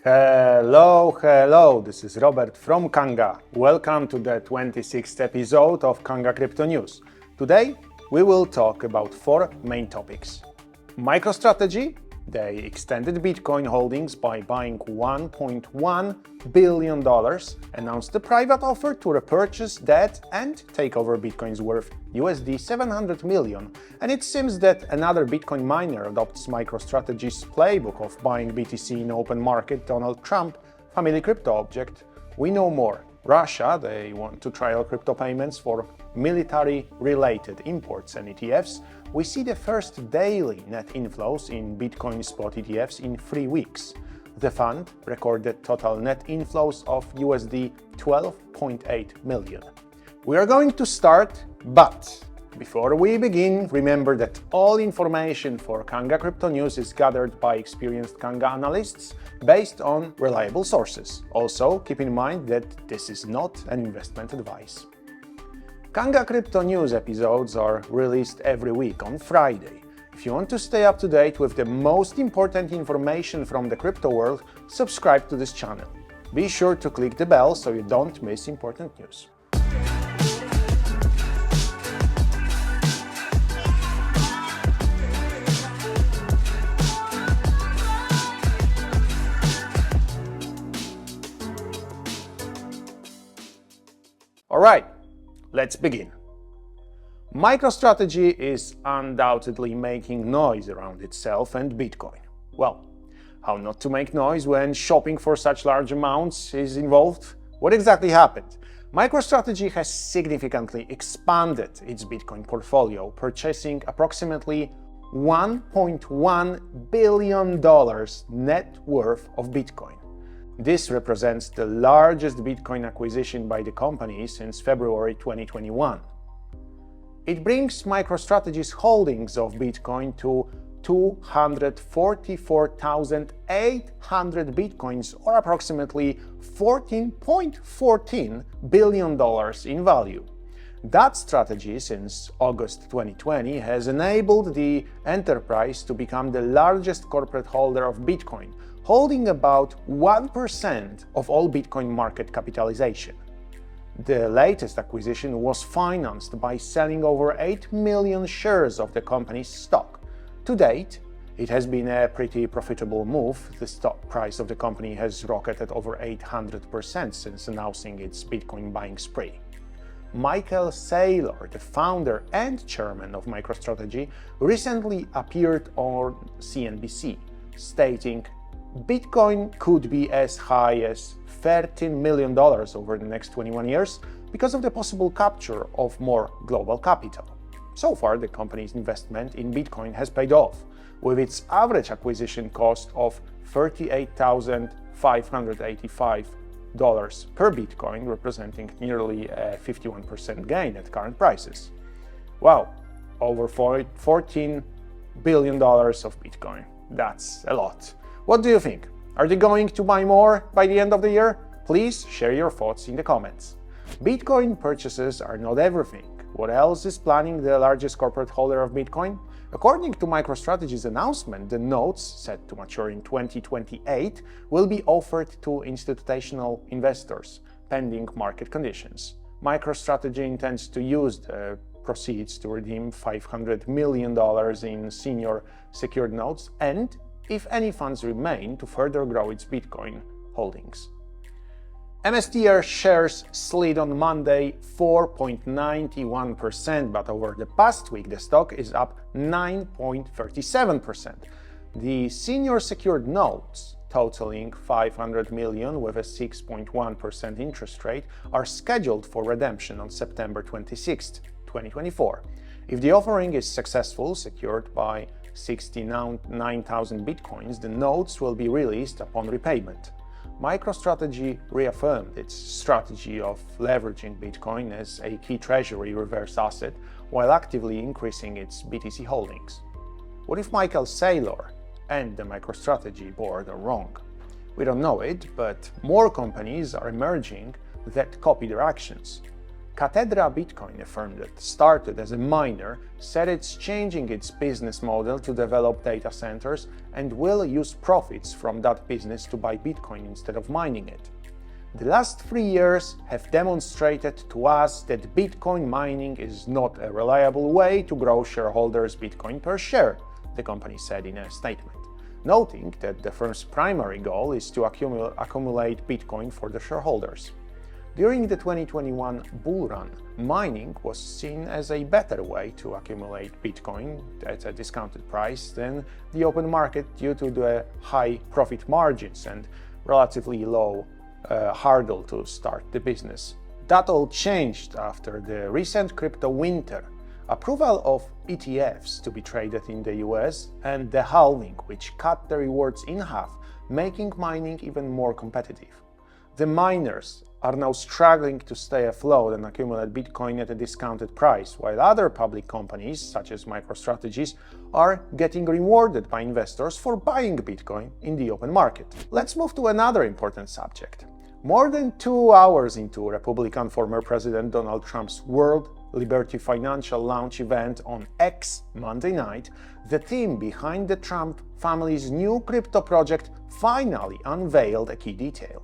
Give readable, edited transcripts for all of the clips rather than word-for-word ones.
Hello, this is Robert from Kanga. Welcome to the 26th episode of Kanga Crypto News. Today, we will talk about four main topics. MicroStrategy, they extended Bitcoin holdings by buying $1.1 billion, announced a private offer to repurchase debt and take over Bitcoins worth USD 700 million, and it seems that another Bitcoin miner adopts MicroStrategy's playbook of buying BTC in open market. Donald Trump, family crypto object. We know more. Russia, they want to trial crypto payments for military-related imports and ETFs. We see the first daily net inflows in Bitcoin spot ETFs in 3 weeks. The fund recorded total net inflows of USD 12.8 million. We are going to start, but before we begin, remember that all information for Kanga Crypto News is gathered by experienced Kanga analysts based on reliable sources. Also, keep in mind that this is not an investment advice. Kanga Crypto News episodes are released every week on Friday. If you want to stay up to date with the most important information from the crypto world, subscribe to this channel. Be sure to click the bell so you don't miss important news. Alright, let's begin. MicroStrategy is undoubtedly making noise around itself and Bitcoin. Well, how not to make noise when shopping for such large amounts is involved? What exactly happened? MicroStrategy has significantly expanded its Bitcoin portfolio, purchasing approximately $1.1 billion net worth of Bitcoin. This represents the largest Bitcoin acquisition by the company since February 2021. It brings MicroStrategy's holdings of Bitcoin to 244,800 Bitcoins, or approximately $14.14 billion in value. That strategy since August 2020 has enabled the enterprise to become the largest corporate holder of Bitcoin, holding about 1% of all Bitcoin market capitalization. The latest acquisition was financed by selling over 8 million shares of the company's stock. To date, it has been a pretty profitable move. The stock price of the company has rocketed over 800% since announcing its Bitcoin buying spree. Michael Saylor, the founder and chairman of MicroStrategy, recently appeared on CNBC, stating, Bitcoin could be as high as $13 million over the next 21 years because of the possible capture of more global capital. So far, the company's investment in Bitcoin has paid off, with its average acquisition cost of $38,585 per Bitcoin, representing nearly a 51% gain at current prices. Wow, over $14 billion of Bitcoin. That's a lot. What do you think? Are they going to buy more by the end of the year? Please share your thoughts in the comments. Bitcoin purchases are not everything. What else is planning the largest corporate holder of Bitcoin? According to MicroStrategy's announcement, the notes, set to mature in 2028, will be offered to institutional investors, pending market conditions. MicroStrategy intends to use the proceeds to redeem $500 million in senior secured notes and, if any funds remain, to further grow its Bitcoin holdings. MSTR shares slid on Monday 4.91%, but over the past week the stock is up 9.37%. The senior secured notes, totaling $500 million with a 6.1% interest rate, are scheduled for redemption on September 26, 2024. If the offering is successful, secured by 69,000 Bitcoins, the notes will be released upon repayment. MicroStrategy reaffirmed its strategy of leveraging Bitcoin as a key treasury reverse asset while actively increasing its BTC holdings. What if Michael Saylor and the MicroStrategy board are wrong? We don't know it, but more companies are emerging that copy their actions. Cathedra Bitcoin, a firm that started as a miner, said it's changing its business model to develop data centers and will use profits from that business to buy Bitcoin instead of mining it. The last 3 years have demonstrated to us that Bitcoin mining is not a reliable way to grow shareholders' Bitcoin per share, the company said in a statement, noting that the firm's primary goal is to accumulate Bitcoin for the shareholders. During the 2021 bull run, mining was seen as a better way to accumulate Bitcoin at a discounted price than the open market due to the high profit margins and relatively low hurdle to start the business. That all changed after the recent crypto winter, approval of ETFs to be traded in the US, and the halving, which cut the rewards in half, making mining even more competitive. The miners are now struggling to stay afloat and accumulate Bitcoin at a discounted price, while other public companies, such as MicroStrategy, are getting rewarded by investors for buying Bitcoin in the open market. Let's move to another important subject. More than 2 hours into Republican former President Donald Trump's World Liberty Financial launch event on X Monday night, the team behind the Trump family's new crypto project finally unveiled a key detail: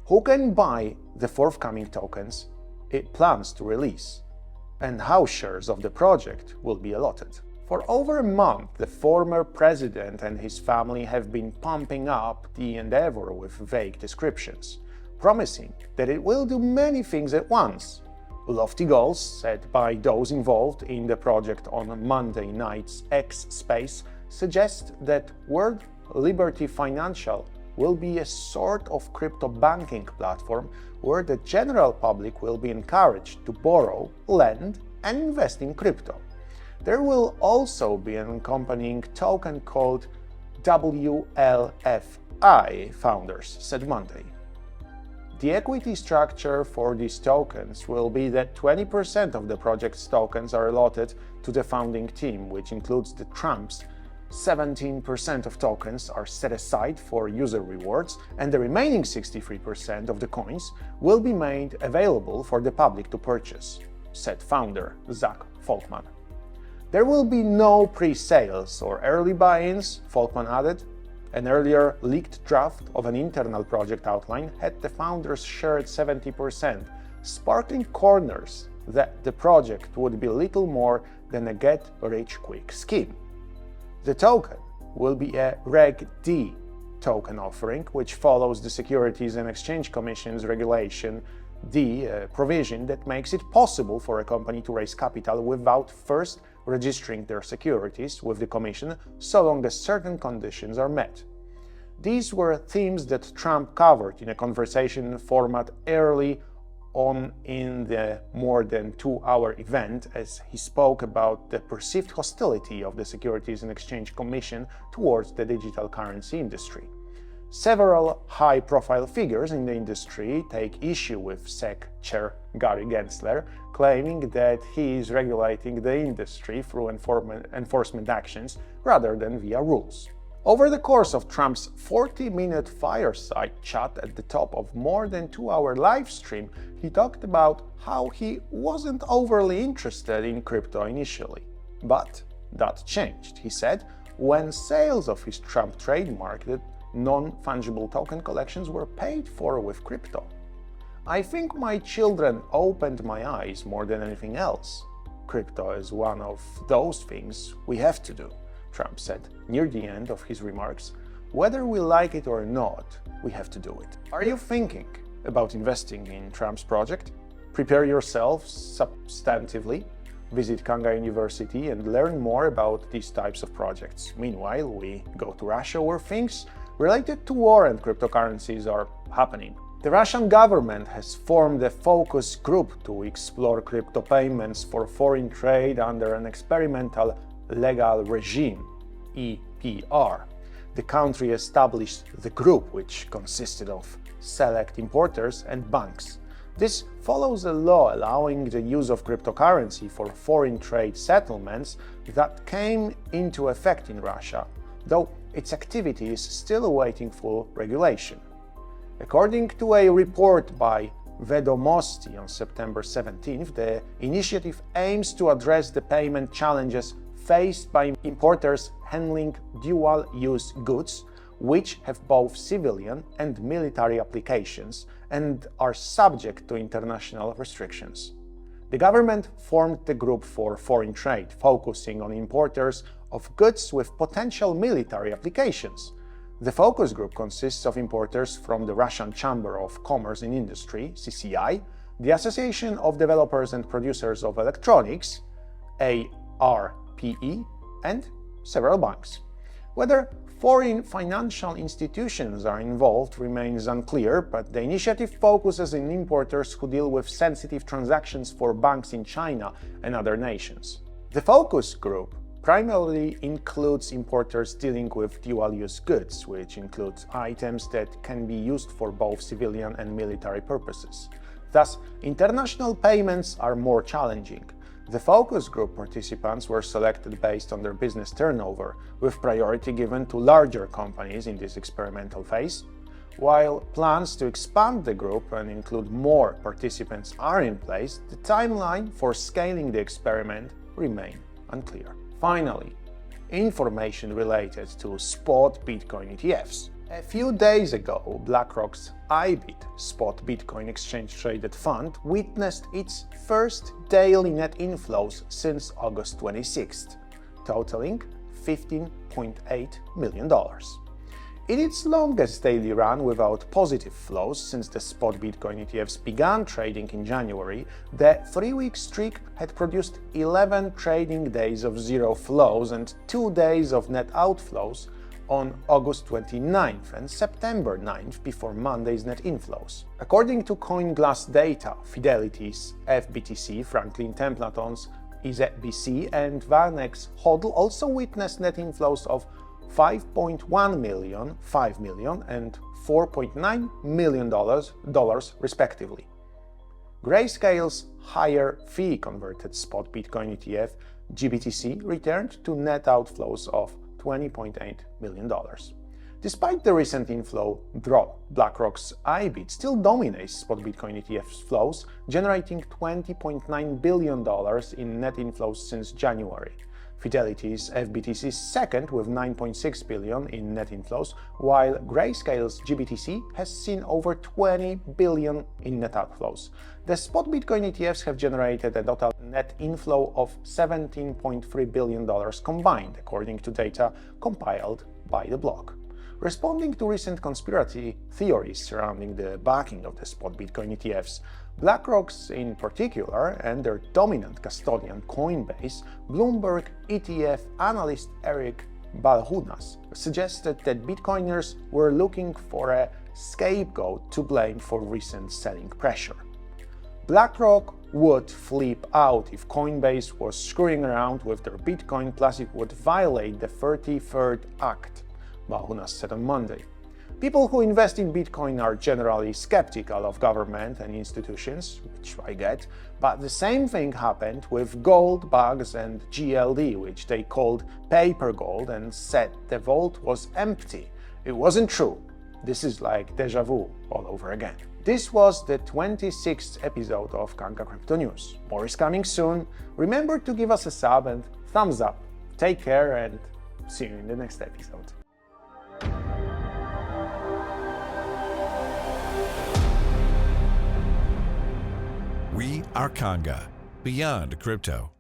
who can buy the forthcoming tokens it plans to release, and how shares of the project will be allotted. For over a month, the former president and his family have been pumping up the endeavor with vague descriptions, promising that it will do many things at once. Lofty goals set by those involved in the project on Monday night's X space suggest that World Liberty Financial will be a sort of crypto banking platform where the general public will be encouraged to borrow, lend, and invest in crypto. There will also be an accompanying token called WLFI, founders said Monday. The equity structure for these tokens will be that 20% of the project's tokens are allotted to the founding team, which includes the Trumps. 17% of tokens are set aside for user rewards, and the remaining 63% of the coins will be made available for the public to purchase, said founder Zach Folkman. There will be no pre-sales or early buy-ins, Folkman added. An earlier leaked draft of an internal project outline had the founders share at 70%, sparkling corners that the project would be little more than a get-rich-quick scheme. The token will be a Reg D token offering, which follows the Securities and Exchange Commission's Regulation D provision that makes it possible for a company to raise capital without first registering their securities with the Commission, so long as certain conditions are met. These were themes that Trump covered in a conversation format early on in the more than 2-hour event, as he spoke about the perceived hostility of the Securities and Exchange Commission towards the digital currency industry. Several high-profile figures in the industry take issue with SEC Chair Gary Gensler, claiming that he is regulating the industry through enforcement actions rather than via rules. Over the course of Trump's 40-minute fireside chat at the top of more than 2-hour live stream, he talked about how he wasn't overly interested in crypto initially. But that changed, he said, when sales of his Trump trademarked non-fungible token collections were paid for with crypto. I think my children opened my eyes more than anything else. Crypto is one of those things we have to do, Trump said near the end of his remarks. Whether we like it or not, we have to do it. Are you thinking about investing in Trump's project? Prepare yourself substantively. Visit Kanga University and learn more about these types of projects. Meanwhile, we go to Russia, where things related to war and cryptocurrencies are happening. The Russian government has formed a focus group to explore crypto payments for foreign trade under an experimental legal regime, EPR. The country established the group, which consisted of select importers and banks. This follows a law allowing the use of cryptocurrency for foreign trade settlements that came into effect in Russia, though its activity is still awaiting full regulation. According to a report by Vedomosti on September 17th, the initiative aims to address the payment challenges faced by importers handling dual-use goods, which have both civilian and military applications and are subject to international restrictions. The government formed the Group for Foreign Trade, focusing on importers of goods with potential military applications. The focus group consists of importers from the Russian Chamber of Commerce and Industry, CCI, the Association of Developers and Producers of Electronics, ARPE, and several banks. Whether foreign financial institutions are involved remains unclear, but the initiative focuses on importers who deal with sensitive transactions for banks in China and other nations. The focus group primarily includes importers dealing with dual-use goods, which includes items that can be used for both civilian and military purposes. Thus, international payments are more challenging. The focus group participants were selected based on their business turnover, with priority given to larger companies in this experimental phase. While plans to expand the group and include more participants are in place, the timeline for scaling the experiment remains unclear. Finally, information related to spot Bitcoin ETFs. A few days ago, BlackRock's IBIT spot Bitcoin exchange-traded fund witnessed its first daily net inflows since August 26th, totaling $15.8 million. In its longest daily run without positive flows since the spot Bitcoin ETFs began trading in January, the 3-week streak had produced 11 trading days of zero flows and 2 days of net outflows on August 29th and September 9th before Monday's net inflows. According to CoinGlass data, Fidelity's FBTC, Franklin Templeton's IBIT, and VanEck's HODL also witnessed net inflows of $5.1 million, $5 million, and $4.9 million respectively. Grayscale's higher fee converted spot Bitcoin ETF, GBTC, returned to net outflows of $20.8 million. Despite the recent inflow drop, BlackRock's IBIT still dominates spot Bitcoin ETFs flows, generating $20.9 billion in net inflows since January. Fidelity's FBTC is second with $9.6 billion in net inflows, while Grayscale's GBTC has seen over $20 billion in net outflows. The spot Bitcoin ETFs have generated a total net inflow of $17.3 billion combined, according to data compiled by the blog. Responding to recent conspiracy theories surrounding the backing of the spot Bitcoin ETFs, BlackRock's in particular, and their dominant custodian Coinbase, Bloomberg ETF analyst Eric Balchunas suggested that Bitcoiners were looking for a scapegoat to blame for recent selling pressure. BlackRock would flip out if Coinbase was screwing around with their Bitcoin, plus it would violate the 33rd Act, Balchunas said on Monday. People who invest in Bitcoin are generally skeptical of government and institutions, which I get, but the same thing happened with gold bugs and GLD, which they called paper gold, and said the vault was empty. It wasn't true. This is like deja vu all over again. This was the 26th episode of Kanga Crypto News. More is coming soon. Remember to give us a sub and thumbs up. Take care and see you in the next episode. We are Kanga, beyond crypto.